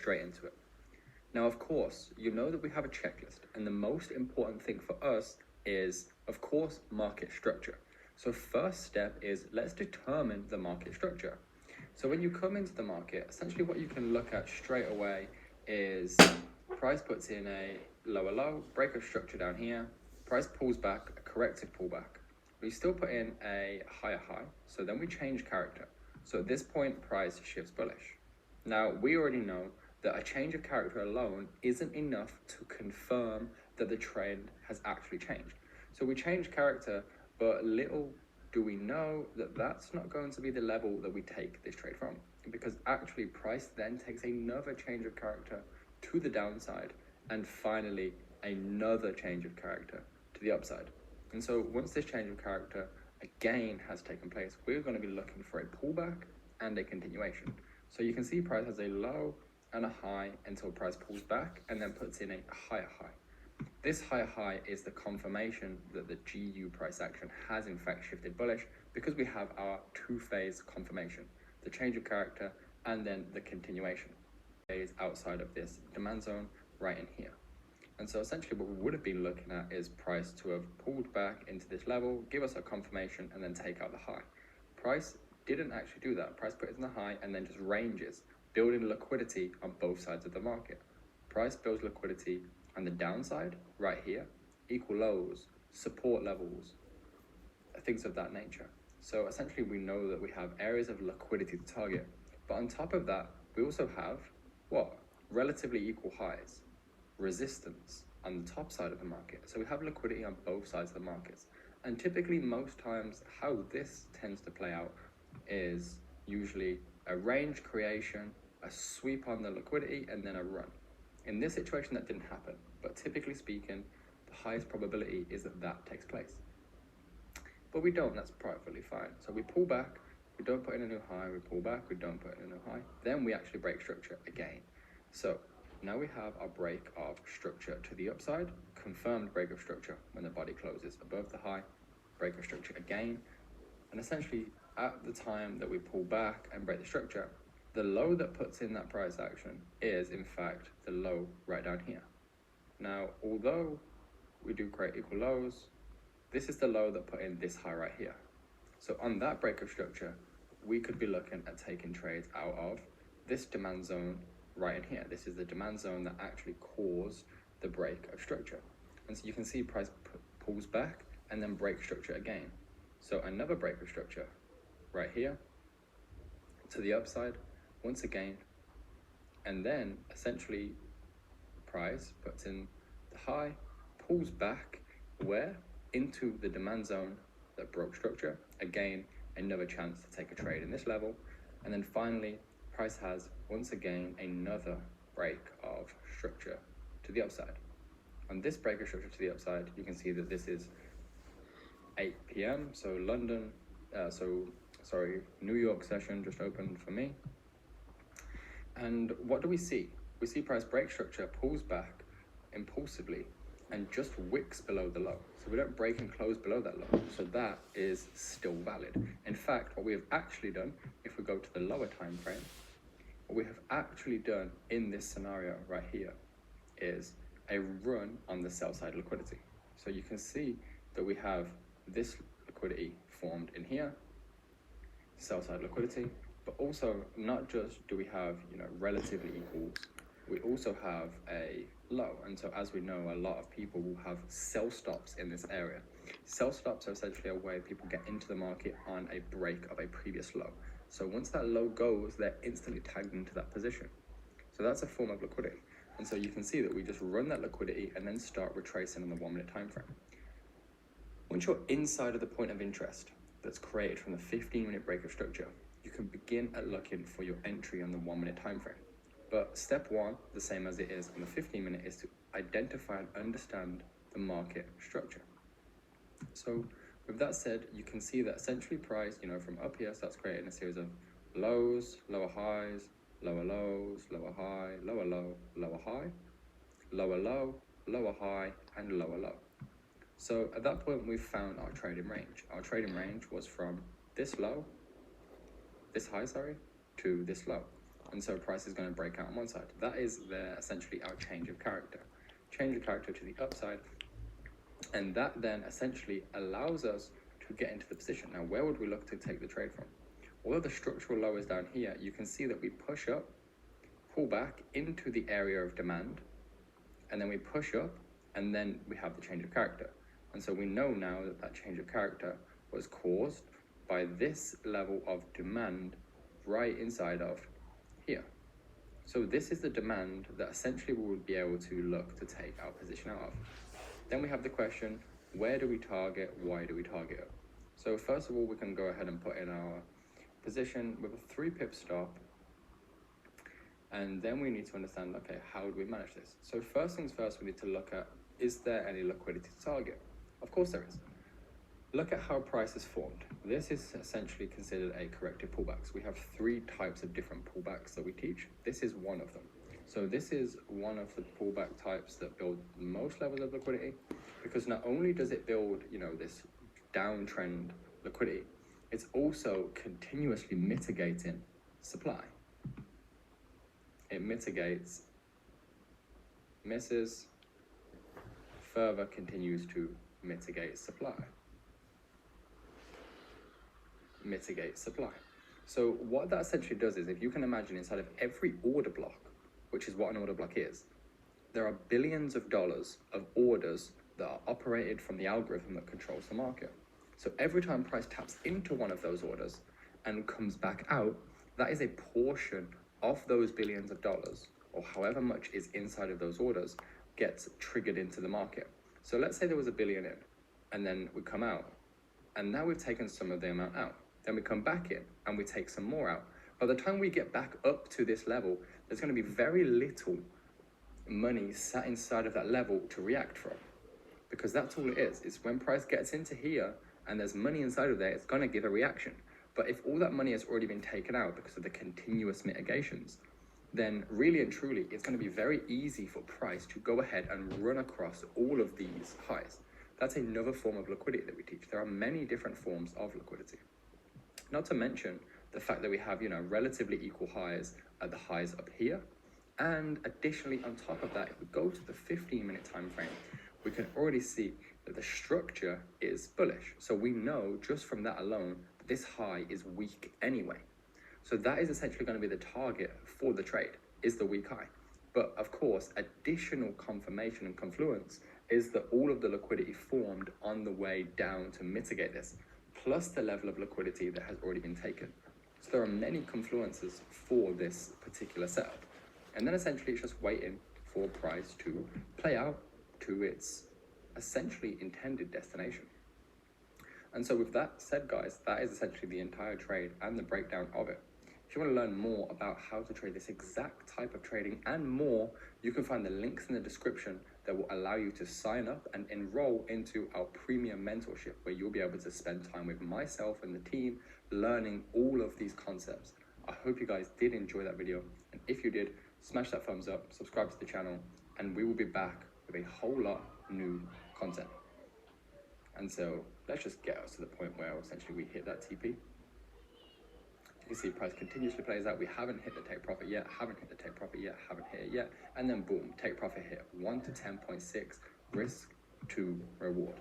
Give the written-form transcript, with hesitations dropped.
straight into it. Now, of course, you know that we have a checklist, and the most important thing for us is, of course, market structure. So first step is let's determine the market structure. So when you come into the market, essentially what you can look at straight away is price puts in a lower low, break of structure down here, price pulls back, a corrective pullback. We still put in a higher high, so then we change character. So at this point, price shifts bullish. Now, we already know that a change of character alone isn't enough to confirm that the trend has actually changed. So we change character, but little do we know that that's not going to be the level that we take this trade from, because actually price then takes another change of character to the downside, and finally another change of character to the upside. And so once this change of character again has taken place, we're going to be looking for a pullback and a continuation. So you can see price has a low and a high until price pulls back and then puts in a higher high. This higher high is the confirmation that the GU price action has in fact shifted bullish, because we have our two-phase confirmation, the change of character and then the continuation phase outside of this demand zone right in here. And so essentially what we would have been looking at is price to have pulled back into this level, give us a confirmation, and then take out the high. Price didn't actually do that. Price put it in the high and then just ranges, building liquidity on both sides of the market. Price builds liquidity on the downside, right here, equal lows, support levels, things of that nature. So essentially we know that we have areas of liquidity to target. But on top of that, we also have, what? Relatively equal highs, resistance on the top side of the market. So we have liquidity on both sides of the markets. And typically most times how this tends to play out is usually a range creation, a sweep on the liquidity, and then a run. In this situation that didn't happen, but typically speaking, the highest probability is that that takes place. But we don't, that's perfectly fine. So we pull back, we don't put in a new high, we pull back, we don't put in a new high, then we actually break structure again. So now we have our break of structure to the upside, confirmed break of structure when the body closes above the high, break of structure again, and essentially at the time that we pull back and break the structure, the low that puts in that price action is in fact the low right down here. Now, although we do create equal lows, this is the low that put in this high right here. So on that break of structure, we could be looking at taking trades out of this demand zone right in here. This is the demand zone that actually caused the break of structure. And so you can see price pulls back and then breaks structure again. So another break of structure right here to the upside once again, and then essentially price puts in the high, pulls back where? Into the demand zone that broke structure. Again, another chance to take a trade in this level. And then finally, price has once again another break of structure to the upside. On this break of structure to the upside, you can see that this is 8 p.m. So New York session just opened for me. And what do we see? We see price break structure, pulls back impulsively, and just wicks below the low. So we don't break and close below that low. So that is still valid. In fact, what we have actually done, if we go to the lower time frame, what we have actually done in this scenario right here is a run on the sell side liquidity. So you can see that we have this liquidity formed in here, sell side liquidity, but also not just do we have, relatively equals, we also have a low. And so as we know, a lot of people will have sell stops in this area. Sell stops are essentially a way people get into the market on a break of a previous low. So once that low goes, they're instantly tagged into that position. So that's a form of liquidity. And so you can see that we just run that liquidity and then start retracing on the 1 minute time frame. Once you're inside of the point of interest that's created from the 15-minute break of structure, you can begin at looking for your entry on the 1 minute time frame. But step one, the same as it is on the 15-minute, is to identify and understand the market structure. So with that said, you can see that essentially price, from up here starts creating a series of lows, lower highs, lower lows, lower high, lower low, lower high, lower low, lower high, and lower low. So at that point, we've found our trading range. Our trading range was from this high, to this low. And so price is going to break out on one side. That is essentially our change of character. Change of character to the upside. And that then essentially allows us to get into the position. Now, where would we look to take the trade from? Although the structural low is down here, you can see that we push up, pull back into the area of demand, and then we push up, and then we have the change of character. And so we know now that that change of character was caused by this level of demand right inside of here. So this is the demand that essentially we would be able to look to take our position out of. Then we have the question, where do we target? Why do we target it? So first of all, we can go ahead and put in our position with a 3 pip stop. And then we need to understand, okay, how do we manage this? So first things first, we need to look at, is there any liquidity to target? Of course there is. Look at how price is formed. This is essentially considered a corrective pullback. So we have 3 types of different pullbacks that we teach. This is one of them. So this is one of the pullback types that build most levels of liquidity, because not only does it build, this downtrend liquidity, it's also continuously mitigating supply. It mitigates, misses, further continues to mitigate supply. Mitigate supply. So what that essentially does is, if you can imagine, inside of every order block, which is what an order block is, there are billions of dollars of orders that are operated from the algorithm that controls the market. So every time price taps into one of those orders and comes back out, that is a portion of those billions of dollars, or however much is inside of those orders, gets triggered into the market. So let's say there was $1 billion in, and then we come out, and now we've taken some of the amount out. Then we come back in, and we take some more out. By the time we get back up to this level, there's going to be very little money sat inside of that level to react from, because that's all it is. It's when price gets into here, and there's money inside of there, it's going to give a reaction. But if all that money has already been taken out because of the continuous mitigations, then really and truly, it's going to be very easy for price to go ahead and run across all of these highs. That's another form of liquidity that we teach. There are many different forms of liquidity. Not to mention the fact that we have, relatively equal highs at the highs up here. And additionally, on top of that, if we go to the 15-minute time frame, we can already see that the structure is bullish. So we know just from that alone, that this high is weak anyway. So that is essentially going to be the target for the trade, is the weak high. But of course, additional confirmation and confluence is that all of the liquidity formed on the way down to mitigate this, plus the level of liquidity that has already been taken. So there are many confluences for this particular setup. And then essentially it's just waiting for price to play out to its essentially intended destination. And so with that said, guys, that is essentially the entire trade and the breakdown of it. If you want to learn more about how to trade this exact type of trading and more, you can find the links in the description that will allow you to sign up and enroll into our premium mentorship, where you'll be able to spend time with myself and the team learning all of these concepts. I hope you guys did enjoy that video. And if you did, smash that thumbs up, subscribe to the channel, and we will be back with a whole lot new content. And so let's just get us to the point where essentially we hit that TP. You see price continuously plays out. We haven't hit the take profit yet, haven't hit the take profit yet, haven't hit it yet. And then boom, take profit hit 1 to 10.6, risk to reward.